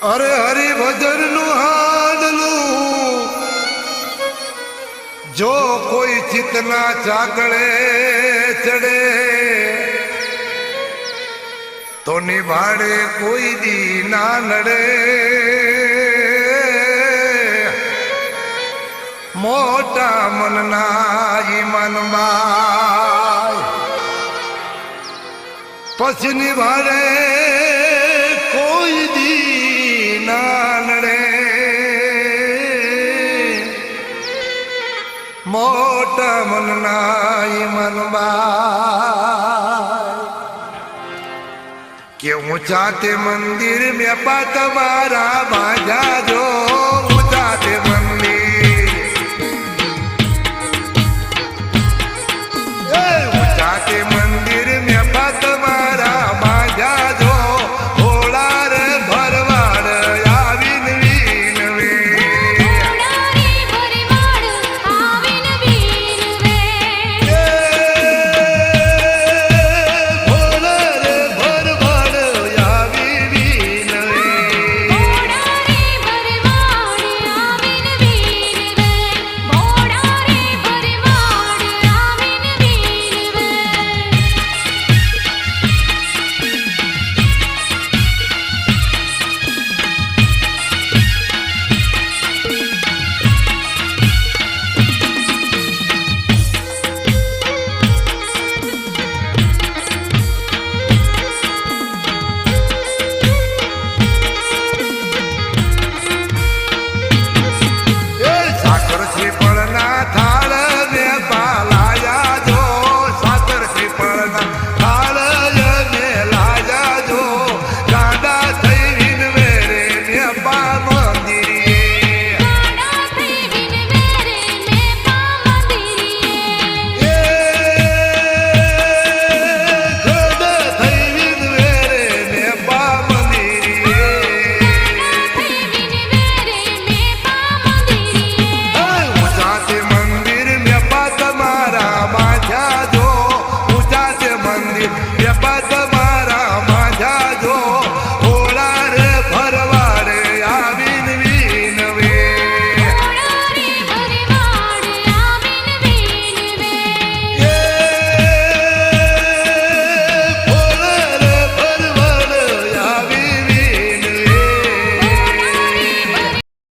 અરે હરિભજન નું હાડલું જો કોઈ ચિતના ચાકડે ચડે તો નિભાડે કોઈ દી ના નડે મોટા મનના ઈમાનબાઈ પછી નિભાડે કોઈ દી ના નડે મોટા મનના ઈમાનબાઈ કે ઊંચા તે મંદિર મેં પા તમારા બાજા જો